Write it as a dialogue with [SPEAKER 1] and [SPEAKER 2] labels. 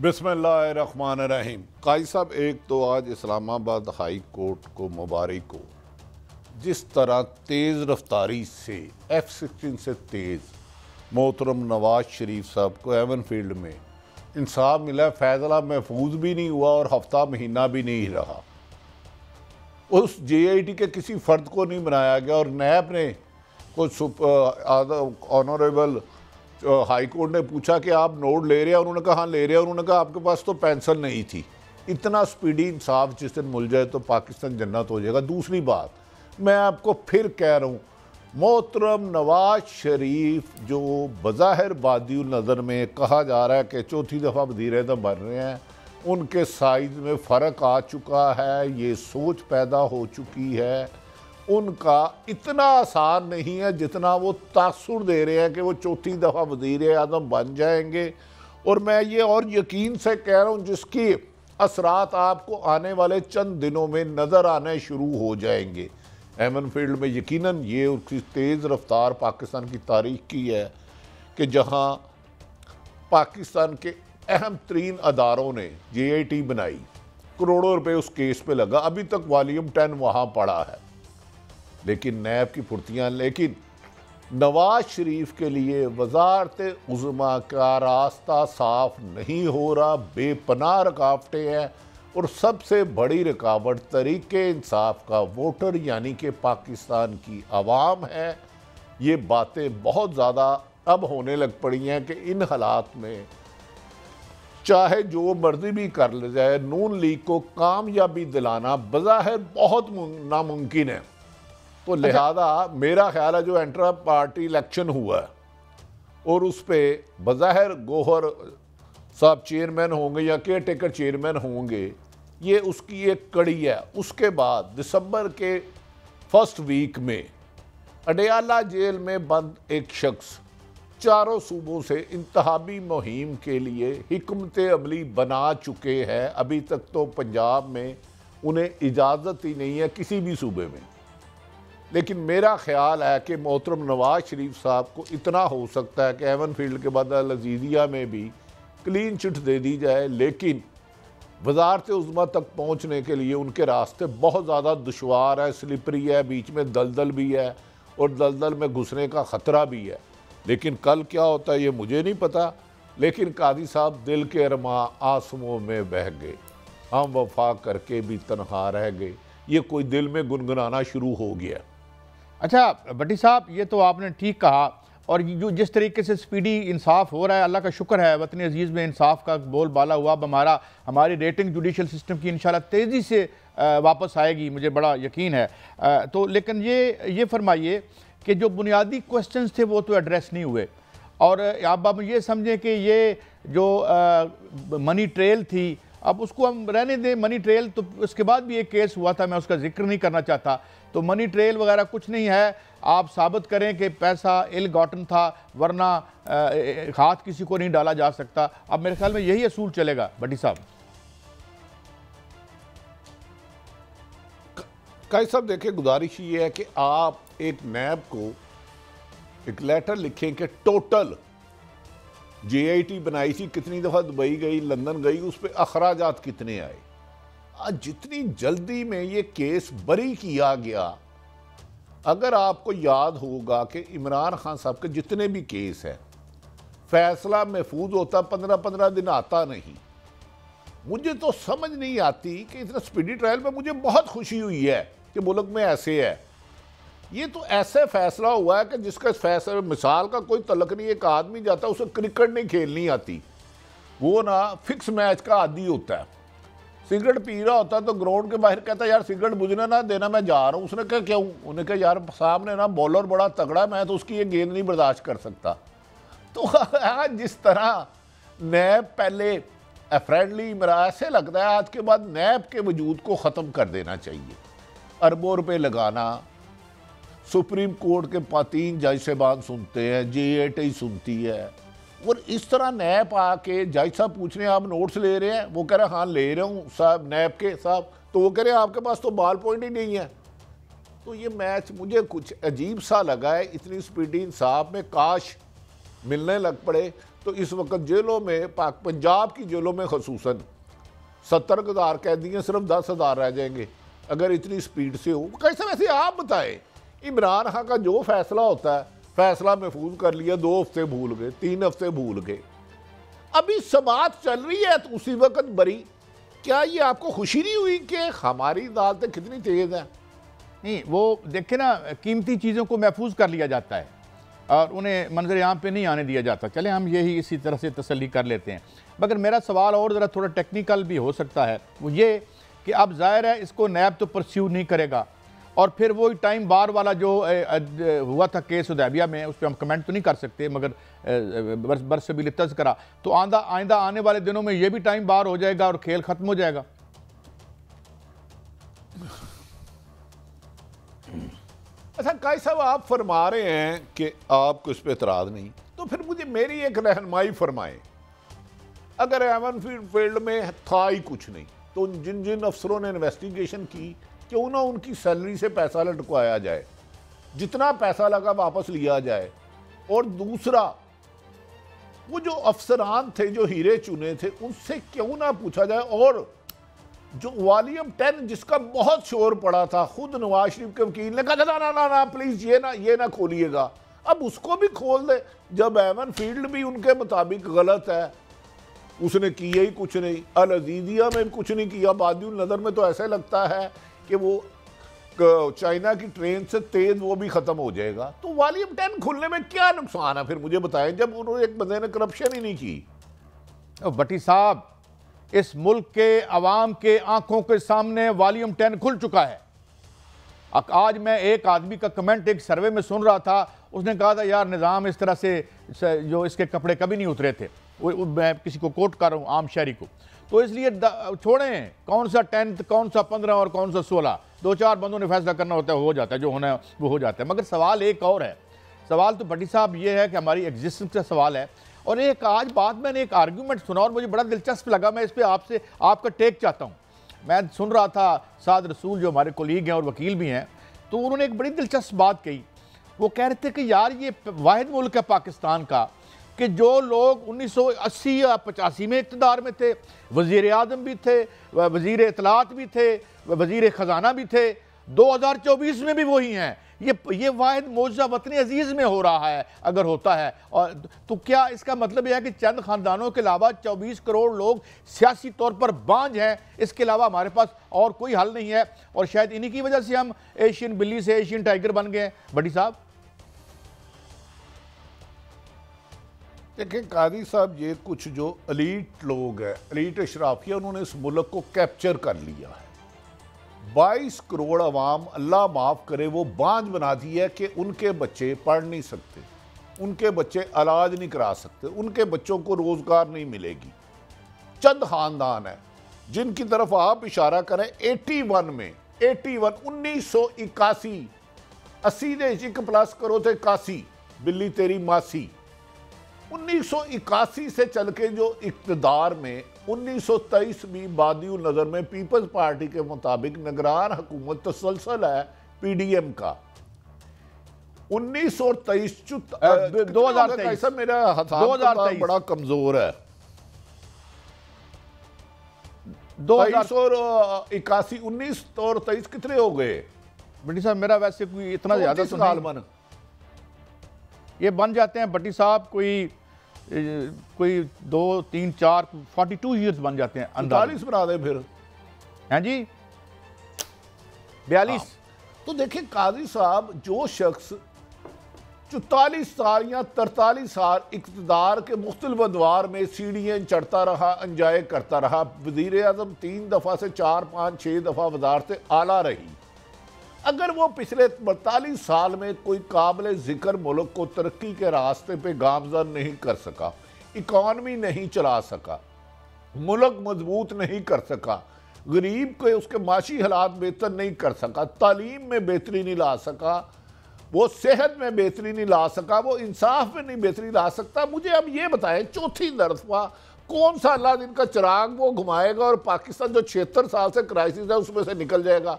[SPEAKER 1] بسم اللہ الرحمن الرحیم۔ قاضی صاحب، ایک تو آج اسلام آباد ہائی کورٹ کو مبارک ہو، جس طرح تیز رفتاری سے F-16 سے تیز محترم نواز شریف صاحب کو ایون فیلڈ میں انصاف ملا، فیصلہ محفوظ بھی نہیں ہوا اور ہفتہ مہینہ بھی نہیں رہا۔ اس JIT کے کسی فرد کو نہیں بنایا گیا اور نیب نے کچھ آنریبل ہائی کورٹ نے پوچھا کہ آپ نوٹ لے رہے ہیں، انہوں نے کہا ہاں لے رہے ہیں، انہوں نے کہا آپ کے پاس تو پینسل نہیں تھی۔ اتنا سپیڈی انصاف جس دن مل جائے تو پاکستان جنت ہو جائے گا۔ دوسری بات میں آپ کو پھر کہہ رہا ہوں، محترم نواز شریف جو بظاہر بادی النظر میں کہا جا رہا ہے کہ چوتھی دفعہ وزیر اعظم بن رہے ہیں، ان کے سائز میں فرق آ چکا ہے، یہ سوچ پیدا ہو چکی ہے، ان کا اتنا آسان نہیں ہے جتنا وہ تاثر دے رہے ہیں کہ وہ چوتھی دفعہ وزیر اعظم بن جائیں گے۔ اور میں یہ اور یقین سے کہہ رہا ہوں جس کی اثرات آپ کو آنے والے چند دنوں میں نظر آنے شروع ہو جائیں گے۔ ایون فیلڈ میں یقیناً یہ اس کی تیز رفتار پاکستان کی تاریخ کی ہے کہ جہاں پاکستان کے اہم ترین اداروں نے JIT بنائی، کروڑوں روپے اس کیس پہ لگا، ابھی تک والیوم 10 وہاں پڑا ہے، لیکن نیب کی پھرتیاں۔ لیکن نواز شریف کے لیے وزارت عظمیٰ کا راستہ صاف نہیں ہو رہا، بے پناہ رکاوٹیں ہیں، اور سب سے بڑی رکاوٹ تحریک انصاف کا ووٹر یعنی کہ پاکستان کی عوام ہے۔ یہ باتیں بہت زیادہ اب ہونے لگ پڑی ہیں کہ ان حالات میں چاہے جو مرضی بھی کر لے جائے، نون لیگ کو کامیابی دلانا بظاہر بہت ناممکن ہے۔ تو لہذا میرا خیال ہے جو انٹرا پارٹی الیکشن ہوا ہے اور اس پہ بظاہر گوہر صاحب چیئرمین ہوں گے یا کیئر ٹیکر چیئرمین ہوں گے، یہ اس کی ایک کڑی ہے۔ اس کے بعد دسمبر کے فرسٹ ویک میں اڈیالہ جیل میں بند ایک شخص چاروں صوبوں سے انتخابی مہم کے لیے حکمت عملی بنا چکے ہیں۔ ابھی تک تو پنجاب میں انہیں اجازت ہی نہیں ہے کسی بھی صوبے میں، لیکن میرا خیال ہے کہ محترم نواز شریف صاحب کو اتنا ہو سکتا ہے کہ ایون فیلڈ کے بعد العزیزیہ میں بھی کلین چٹ دے دی جائے، لیکن وزارت عظمیٰ تک پہنچنے کے لیے ان کے راستے بہت زیادہ دشوار ہے، سلپری ہے، بیچ میں دلدل بھی ہے اور دلدل میں گھسنے کا خطرہ بھی ہے۔ لیکن کل کیا ہوتا ہے یہ مجھے نہیں پتا، لیکن قاضی صاحب دل کے ارماں آنسوؤں میں بہہ گئے، ہم وفا کر کے بھی تنہا رہ گئے، یہ کوئی دل میں گنگنانا شروع ہو گیا۔
[SPEAKER 2] اچھا بٹی صاحب، یہ تو آپ نے ٹھیک کہا، اور جس طریقے سے سپیڈی انصاف ہو رہا ہے، اللہ کا شکر ہے وطن عزیز میں انصاف کا بول بالا ہوا۔ اب ہماری ریٹنگ جوڈیشل سسٹم کی انشاءاللہ تیزی سے واپس آئے گی، مجھے بڑا یقین ہے۔ تو لیکن یہ فرمائیے کہ جو بنیادی کوسچنز تھے وہ تو ایڈریس نہیں ہوئے، اور اب یہ سمجھیں کہ یہ جو منی ٹریل تھی اب اس کو ہم رہنے دیں۔ منی ٹریل تو اس کے بعد بھی ایک کیس ہوا تھا، میں اس کا ذکر نہیں کرنا چاہتا، تو منی ٹریل وغیرہ کچھ نہیں ہے۔ آپ ثابت کریں کہ پیسہ ال گاٹن تھا، ورنہ ہاتھ کسی کو نہیں ڈالا جا سکتا۔ اب میرے خیال میں یہی اصول چلے گا بٹی صاحب۔
[SPEAKER 1] قاضی صاحب دیکھیں، گزارش یہ ہے کہ آپ ایک نیب کو ایک لیٹر لکھیں کہ ٹوٹل JIT بنائی تھی، کتنی دفعہ دبئی گئی، لندن گئی، اس پہ اخراجات کتنے آئے۔ جتنی جلدی میں یہ کیس بری کیا گیا، اگر آپ کو یاد ہوگا کہ عمران خان صاحب کے جتنے بھی کیس ہیں فیصلہ محفوظ ہوتا 15 دن آتا نہیں۔ مجھے تو سمجھ نہیں آتی کہ اتنا سپیڈی ٹرائل میں مجھے بہت خوشی ہوئی ہے کہ ملک میں ایسے ہے۔ یہ تو ایسے فیصلہ ہوا ہے کہ جس کا فیصلہ مثال کا کوئی تعلق نہیں، ایک آدمی جاتا ہے اسے کرکٹ نہیں کھیلنی آتی، وہ نا فکس میچ کا عادی ہوتا ہے، سگریٹ پی رہا ہوتا ہے تو گراؤنڈ کے باہر کہتا ہے یار سگریٹ بجھنے نہ دینا، میں جا رہا ہوں۔ اس نے کہا کیوں؟ انہوں نے کہا یار سامنے نا بولر بڑا تگڑا، میں تو اس کی یہ گیند نہیں برداشت کر سکتا۔ تو جس طرح نیب پہلے فرینڈلی ایسے لگتا ہے آج کے بعد نیب کے وجود کو ختم کر دینا چاہیے۔ اربوں روپے لگانا، سپریم کورٹ کے 3 جج صاحبان سنتے ہیں، JIT سنتی ہے، اور اس طرح نیب آ کے جج صاحب پوچھ رہے ہیں آپ نوٹس لے رہے ہیں، وہ کہہ رہے ہیں ہاں لے رہا ہوں صاحب نیب کے صاحب، تو وہ کہہ رہے ہیں آپ کے پاس تو بال پوائنٹ ہی نہیں ہے۔ تو یہ میچ مجھے کچھ عجیب سا لگا ہے، اتنی سپیڈی انصاف میں کاش ملنے لگ پڑے۔ تو اس وقت جیلوں میں پنجاب کی جیلوں میں خصوصاً 70,000 قیدی ہیں، صرف 10,000 رہ جائیں گے اگر اتنی سپیڈ سے ہو۔ کیسے ویسے آپ بتائیں، عمران خان کا جو فیصلہ ہوتا ہے فیصلہ محفوظ کر لیا، 2 ہفتے بھول گئے، 3 ہفتے بھول گئے، ابھی سماعت چل رہی ہے تو اسی وقت بری۔ کیا یہ آپ کو خوشی نہیں ہوئی کہ ہماری عدالتیں کتنی تیز ہیں؟
[SPEAKER 2] نہیں، وہ دیکھیں نا، قیمتی چیزوں کو محفوظ کر لیا جاتا ہے اور انہیں منظر عام پہ نہیں آنے دیا جاتا۔ چلیں ہم یہی اسی طرح سے تسلی کر لیتے ہیں۔ مگر میرا سوال اور ذرا تھوڑا ٹیکنیکل بھی ہو سکتا ہے، وہ یہ کہ اب ظاہر ہے اس کو نیب تو پرسیو نہیں کرے گا، اور پھر وہی ٹائم بار والا جو ہوا تھا کیس حدیبیہ میں، اس پہ ہم کمنٹ تو نہیں کر سکتے، مگر برسبیل تذکرہ تو آئندہ آنے والے دنوں میں یہ بھی ٹائم بار ہو جائے گا اور کھیل ختم ہو جائے گا۔
[SPEAKER 1] اچھا قائد صاحب، آپ فرما رہے ہیں کہ آپ کو اس پہ اعتراض نہیں، تو پھر مجھے میری ایک رہنمائی فرمائیں۔ اگر ایون فیلڈ میں تھا ہی کچھ نہیں تو جن افسروں نے انویسٹیگیشن کی، کیوں نہ ان کی سیلری سے پیسہ لٹکوایا جائے، جتنا پیسہ لگا واپس لیا جائے، اور دوسرا وہ جو افسران تھے جو ہیرے چنے تھے ان سے کیوں نہ پوچھا جائے، اور جو والیوم 10 جس کا بہت شور پڑا تھا، خود نواز شریف کے وکیل نے کہا نا پلیز یہ نہ کھولیے گا، اب اس کو بھی کھول دے، جب ایون فیلڈ بھی ان کے مطابق غلط ہے، اس نے کیا ہی کچھ نہیں، العزیزیہ میں کچھ نہیں کیا، بادی النظر میں تو ایسے لگتا ہے کہ وہ چائنا کی ٹرین سے تیز وہ بھی ختم ہو جائے گا، تو والیوم 10 کھلنے میں کیا نقصان ہے پھر مجھے بتائیں، جب انہوں نے ایک بندے نے کرپشن ہی نہیں کی۔
[SPEAKER 2] بٹی صاحب، اس ملک کے عوام کے آنکھوں کے سامنے والیوم 10 کھل چکا ہے۔ آج میں ایک آدمی کا کمنٹ ایک سروے میں سن رہا تھا، اس نے کہا تھا یار نظام اس طرح سے جو اس کے کپڑے کبھی نہیں اترے تھے، میں کسی کو کوٹ کر رہا ہوں، عام شہری کو، تو اس لیے چھوڑیں کون سا 10 کون سا 15 اور کون سا 16، 2-4 بندوں نے فیصلہ کرنا ہوتا ہے، ہو جاتا ہے، جو ہونا ہے وہ ہو جاتا ہے۔ مگر سوال ایک اور ہے، سوال تو بٹی صاحب یہ ہے کہ ہماری ایگزسٹنس کا سوال ہے، اور ایک آج بات میں نے ایک آرگیومنٹ سنا اور مجھے بڑا دلچسپ لگا، میں اس پہ آپ کا ٹیک چاہتا ہوں۔ میں سن رہا تھا سعد رسول جو ہمارے کولیگ ہیں اور وکیل بھی ہیں، تو انہوں نے ایک بڑی دلچسپ بات کہی، وہ کہہ رہے تھے کہ یار یہ واحد ملک ہے پاکستان کا کہ جو لوگ 1980 یا 85 میں اقتدار میں تھے، وزیر اعظم بھی تھے، وزیر اطلاعات بھی تھے، وزیر خزانہ بھی تھے، 2024 میں بھی وہی ہیں۔ یہ واحد معجزہ وطن عزیز میں ہو رہا ہے اگر ہوتا ہے، اور تو کیا اس کا مطلب یہ ہے کہ چند خاندانوں کے علاوہ 24 کروڑ لوگ سیاسی طور پر بانجھ ہیں، اس کے علاوہ ہمارے پاس اور کوئی حل نہیں ہے، اور شاید انہی کی وجہ سے ہم ایشین بلی سے ایشین ٹائیگر بن گئے ہیں؟ بٹی صاحب
[SPEAKER 1] دیکھیں قاضی صاحب، یہ کچھ جو ایلیٹ لوگ ہیں، ایلیٹ اشرافیہ، انہوں نے اس ملک کو کیپچر کر لیا ہے۔ 22 کروڑ عوام اللہ معاف کرے وہ بانجھ بنا دی ہے کہ ان کے بچے پڑھ نہیں سکتے، ان کے بچے علاج نہیں کرا سکتے، ان کے بچوں کو روزگار نہیں ملے گی۔ چند خاندان ہیں جن کی طرف آپ اشارہ کریں، 81 میں 1981 80 دے ایک پلس کرو تے 81 بلی تیری ماسی، 1981 سے چل کے جو اقتدار میں 1923 بھی بادی النظر میں پیپلز پارٹی کے مطابق نگران حکومت تسلسل ہے پی ڈی ایم کا۔ 1923 2023 میرا حساب بڑا کمزور ہے، 23 اور 81 19 اور 23 کتنے ہو گئے؟
[SPEAKER 2] بٹی صاحب میرا ویسے کوئی اتنا زیادہ تو نہیں، یہ بن جاتے ہیں بٹی صاحب کوئی 2 3 4 42 ایئرز بن جاتے ہیں،
[SPEAKER 1] 45 بنا دیں پھر،
[SPEAKER 2] ہیں جی 42۔
[SPEAKER 1] تو دیکھیں قاضی صاحب، جو شخص 44 سال یا 43 سال اقتدار کے مختلف ادوار میں سیڑھیاں چڑھتا رہا، انجوائے کرتا رہا، وزیر اعظم 3 دفعہ سے 4 5 6 دفعہ وزارت اعلیٰ رہی، اگر وہ پچھلے 42 سال میں کوئی قابل ذکر ملک کو ترقی کے راستے پہ گامزن نہیں کر سکا، اکانومی نہیں چلا سکا، ملک مضبوط نہیں کر سکا، غریب کو اس کے معاشی حالات بہتر نہیں کر سکا، تعلیم میں بہتری نہیں لا سکا، وہ صحت میں بہتری نہیں لا سکا، وہ انصاف میں نہیں بہتری لا سکتا، مجھے اب یہ بتائیں چوتھی دفعہ کون سا اللہ دن کا چراغ وہ گھمائے گا اور پاکستان جو 76 سال سے کرائسس ہے اس میں سے نکل جائے گا؟